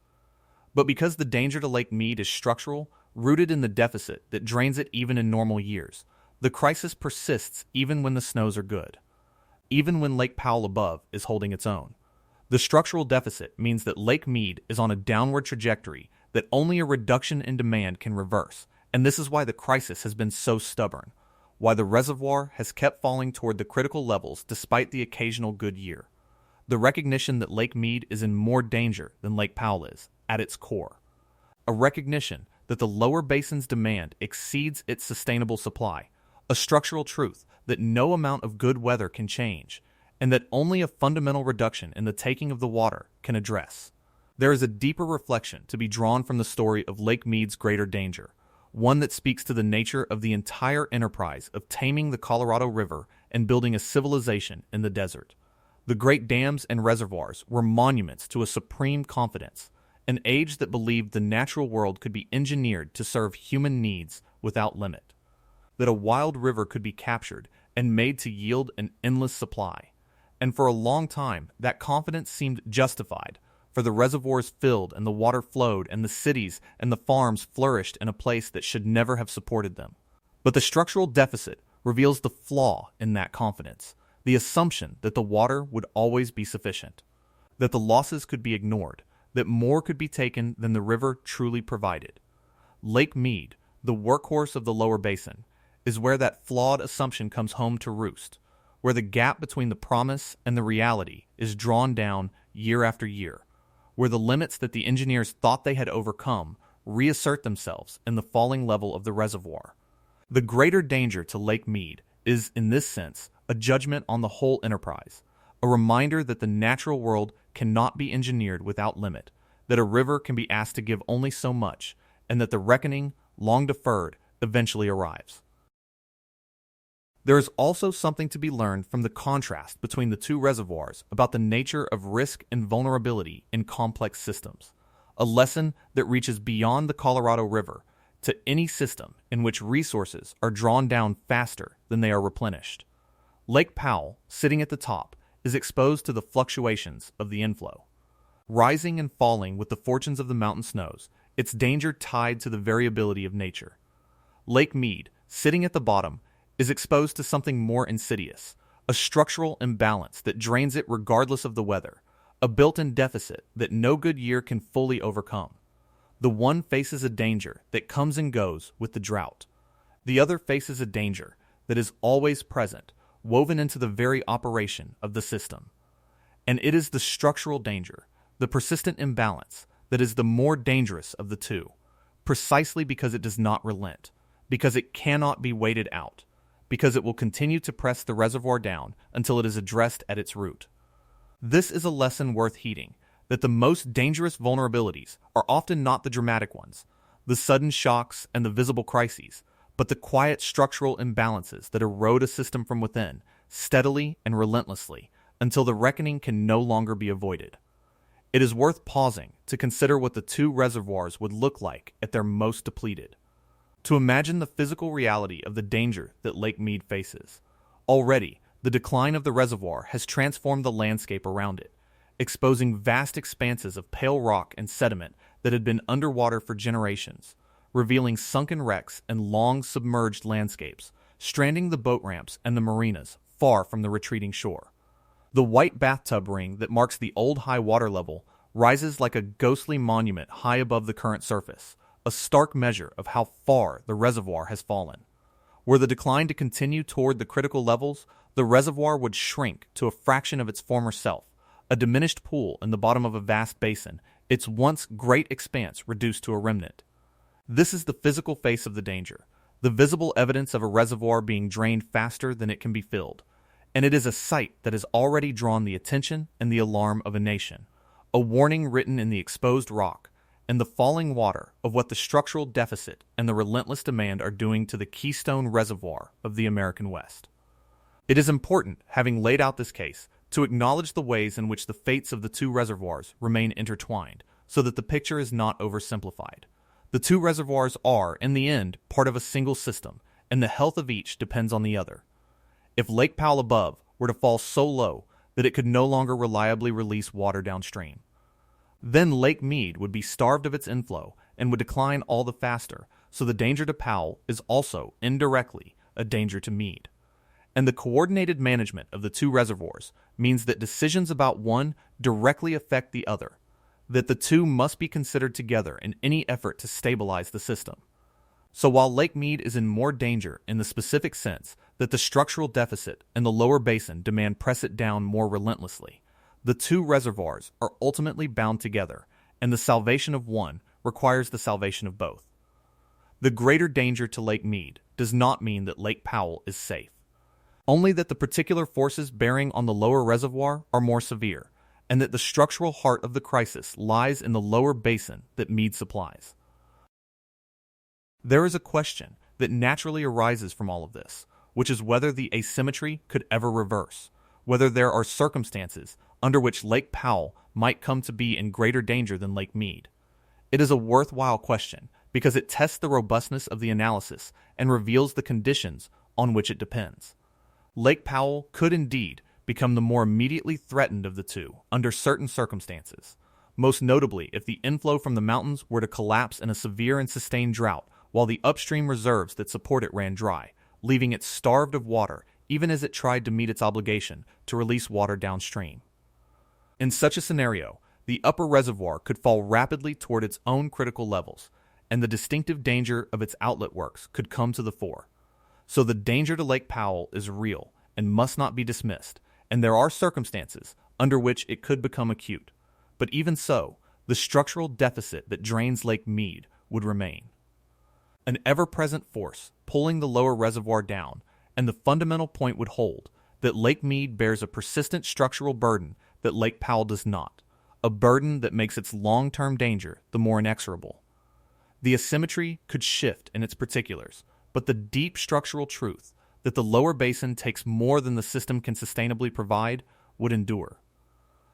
S1: But because the danger to Lake Mead is structural, rooted in the deficit that drains it even in normal years, the crisis persists even when the snows are good, even when Lake Powell above is holding its own. The structural deficit means that Lake Mead is on a downward trajectory that only a reduction in demand can reverse, and this is why the crisis has been so stubborn, why the reservoir has kept falling toward the critical levels despite the occasional good year. The recognition that Lake Mead is in more danger than Lake Powell is, at its core. A recognition that the lower basin's demand exceeds its sustainable supply, a structural truth that no amount of good weather can change, and that only a fundamental reduction in the taking of the water can address. There is a deeper reflection to be drawn from the story of Lake Mead's greater danger, one that speaks to the nature of the entire enterprise of taming the Colorado River and building a civilization in the desert. The great dams and reservoirs were monuments to a supreme confidence, an age that believed the natural world could be engineered to serve human needs without limit, that a wild river could be captured and made to yield an endless supply. And for a long time, that confidence seemed justified, for the reservoirs filled and the water flowed and the cities and the farms flourished in a place that should never have supported them. But the structural deficit reveals the flaw in that confidence, the assumption that the water would always be sufficient, that the losses could be ignored, that more could be taken than the river truly provided. Lake Mead, the workhorse of the lower basin, is where that flawed assumption comes home to roost, where the gap between the promise and the reality is drawn down year after year, where the limits that the engineers thought they had overcome reassert themselves in the falling level of the reservoir. The greater danger to Lake Mead is, in this sense, a judgment on the whole enterprise, a reminder that the natural world cannot be engineered without limit, that a river can be asked to give only so much, and that the reckoning, long deferred, eventually arrives. There is also something to be learned from the contrast between the two reservoirs about the nature of risk and vulnerability in complex systems, a lesson that reaches beyond the Colorado River to any system in which resources are drawn down faster than they are replenished. Lake Powell, sitting at the top, is exposed to the fluctuations of the inflow. Rising and falling with the fortunes of the mountain snows, its danger tied to the variability of nature. Lake Mead, sitting at the bottom, is exposed to something more insidious, a structural imbalance that drains it regardless of the weather, a built-in deficit that no good year can fully overcome. The one faces a danger that comes and goes with the drought. The other faces a danger that is always present, woven into the very operation of the system. And it is the structural danger, the persistent imbalance, that is the more dangerous of the two, precisely because it does not relent, because it cannot be waited out, because it will continue to press the reservoir down until it is addressed at its root. This is a lesson worth heeding, that the most dangerous vulnerabilities are often not the dramatic ones, the sudden shocks and the visible crises, but the quiet structural imbalances that erode a system from within, steadily and relentlessly, until the reckoning can no longer be avoided. It is worth pausing to consider what the two reservoirs would look like at their most depleted, to imagine the physical reality of the danger that Lake Mead faces. Already, the decline of the reservoir has transformed the landscape around it, exposing vast expanses of pale rock and sediment that had been underwater for generations, revealing sunken wrecks and long submerged landscapes, stranding the boat ramps and the marinas far from the retreating shore. The white bathtub ring that marks the old high water level rises like a ghostly monument high above the current surface, a stark measure of how far the reservoir has fallen. Were the decline to continue toward the critical levels, the reservoir would shrink to a fraction of its former self, a diminished pool in the bottom of a vast basin, its once great expanse reduced to a remnant. This is the physical face of the danger, the visible evidence of a reservoir being drained faster than it can be filled, and it is a sight that has already drawn the attention and the alarm of a nation, a warning written in the exposed rock, and the falling water of what the structural deficit and the relentless demand are doing to the keystone reservoir of the American West. It is important, having laid out this case, to acknowledge the ways in which the fates of the two reservoirs remain intertwined, so that the picture is not oversimplified. The two reservoirs are, in the end, part of a single system, and the health of each depends on the other. If Lake Powell above were to fall so low that it could no longer reliably release water downstream, then Lake Mead would be starved of its inflow and would decline all the faster, so the danger to Powell is also, indirectly, a danger to Mead. And the coordinated management of the two reservoirs means that decisions about one directly affect the other, that the two must be considered together in any effort to stabilize the system. So while Lake Mead is in more danger in the specific sense that the structural deficit and the lower basin demand press it down more relentlessly, the two reservoirs are ultimately bound together, and the salvation of one requires the salvation of both. The greater danger to Lake Mead does not mean that Lake Powell is safe, only that the particular forces bearing on the lower reservoir are more severe, and that the structural heart of the crisis lies in the lower basin that Mead supplies. There is a question that naturally arises from all of this, which is whether the asymmetry could ever reverse, whether there are circumstances under which Lake Powell might come to be in greater danger than Lake Mead. It is a worthwhile question because it tests the robustness of the analysis and reveals the conditions on which it depends. Lake Powell could indeed become the more immediately threatened of the two under certain circumstances, most notably if the inflow from the mountains were to collapse in a severe and sustained drought while the upstream reserves that support it ran dry, leaving it starved of water even as it tried to meet its obligation to release water downstream. In such a scenario, the upper reservoir could fall rapidly toward its own critical levels, and the distinctive danger of its outlet works could come to the fore. So the danger to Lake Powell is real and must not be dismissed, and there are circumstances under which it could become acute. But even so, the structural deficit that drains Lake Mead would remain. An ever-present force pulling the lower reservoir down, and the fundamental point would hold that Lake Mead bears a persistent structural burden that Lake Powell does not, a burden that makes its long-term danger the more inexorable. The asymmetry could shift in its particulars, but the deep structural truth that the lower basin takes more than the system can sustainably provide would endure.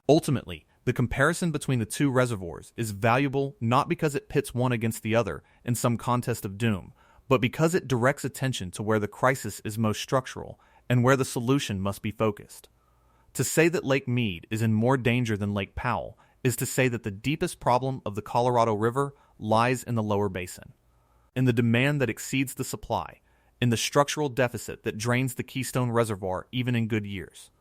S1: Ultimately, the comparison between the two reservoirs is valuable not because it pits one against the other in some contest of doom, but because it directs attention to where the crisis is most structural and where the solution must be focused. To say that Lake Mead is in more danger than Lake Powell is to say that the deepest problem of the Colorado River lies in the lower basin, in the demand that exceeds the supply, in the structural deficit that drains the Keystone Reservoir even in good years.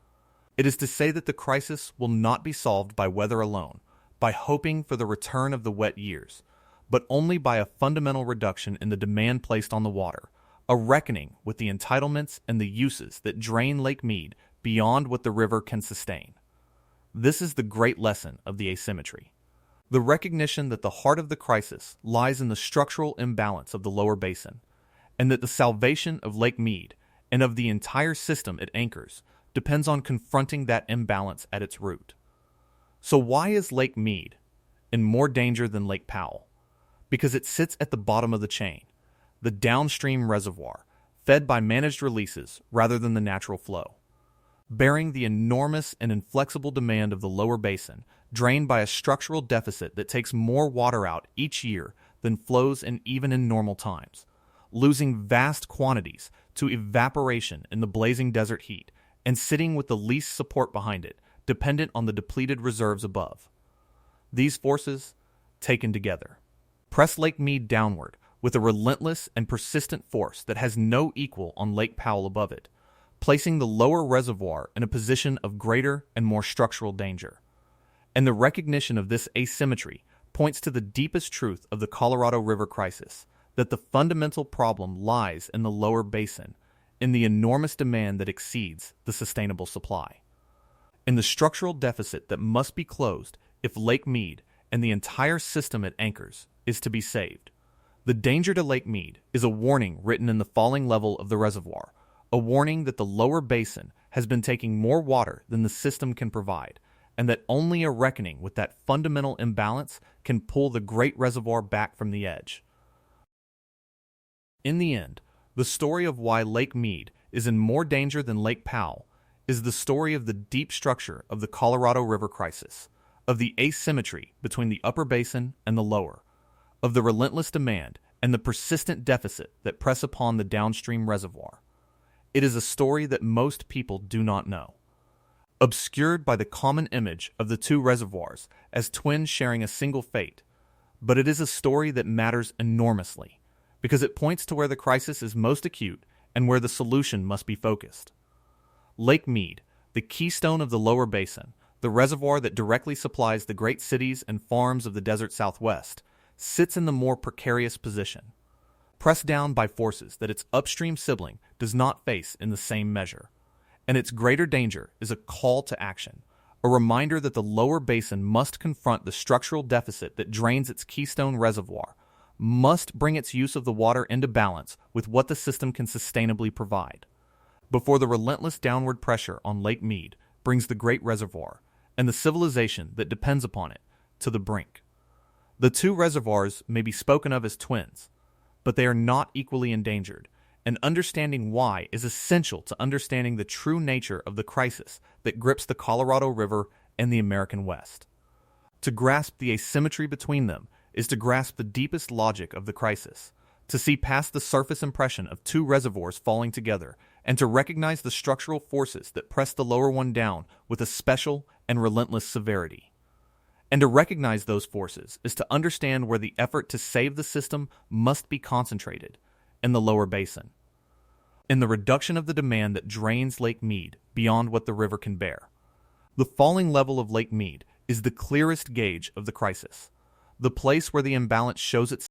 S1: It is to say that the crisis will not be solved by weather alone, by hoping for the return of the wet years, but only by a fundamental reduction in the demand placed on the water, a reckoning with the entitlements and the uses that drain Lake Mead beyond what the river can sustain. This is the great lesson of the asymmetry. The recognition that the heart of the crisis lies in the structural imbalance of the lower basin, and that the salvation of Lake Mead and of the entire system it anchors depends on confronting that imbalance at its root. So why is Lake Mead in more danger than Lake Powell? Because it sits at the bottom of the chain, the downstream reservoir, fed by managed releases rather than the natural flow, bearing the enormous and inflexible demand of the lower basin, drained by a structural deficit that takes more water out each year than flows in even in normal times, losing vast quantities to evaporation in the blazing desert heat, and sitting with the least support behind it, dependent on the depleted reserves above. These forces, taken together, press Lake Mead downward with a relentless and persistent force that has no equal on Lake Powell above it, placing the lower reservoir in a position of greater and more structural danger. And the recognition of this asymmetry points to the deepest truth of the Colorado River crisis, that the fundamental problem lies in the lower basin, in the enormous demand that exceeds the sustainable supply, in the structural deficit that must be closed if Lake Mead and the entire system it anchors is to be saved. The danger to Lake Mead is a warning written in the falling level of the reservoir, a warning that the lower basin has been taking more water than the system can provide, and that only a reckoning with that fundamental imbalance can pull the great reservoir back from the edge. In the end, the story of why Lake Mead is in more danger than Lake Powell is the story of the deep structure of the Colorado River crisis, of the asymmetry between the upper basin and the lower, of the relentless demand and the persistent deficit that press upon the downstream reservoir. It is a story that most people do not know, obscured by the common image of the two reservoirs as twins sharing a single fate, but it is a story that matters enormously, because it points to where the crisis is most acute and where the solution must be focused. Lake Mead, the keystone of the lower basin, the reservoir that directly supplies the great cities and farms of the desert Southwest, sits in the more precarious position. pressed down by forces that its upstream sibling does not face in the same measure. And its greater danger is a call to action, a reminder that the lower basin must confront the structural deficit that drains its keystone reservoir, must bring its use of the water into balance with what the system can sustainably provide, before the relentless downward pressure on Lake Mead brings the great reservoir, and the civilization that depends upon it, to the brink. The two reservoirs may be spoken of as twins, but they are not equally endangered, and understanding why is essential to understanding the true nature of the crisis that grips the Colorado River and the American West. To grasp the asymmetry between them is to grasp the deepest logic of the crisis, to see past the surface impression of two reservoirs falling together, and to recognize the structural forces that press the lower one down with a special and relentless severity. And to recognize those forces is to understand where the effort to save the system must be concentrated, in the lower basin, in the reduction of the demand that drains Lake Mead beyond what the river can bear. The falling level of Lake Mead is the clearest gauge of the crisis, the place where the imbalance shows itself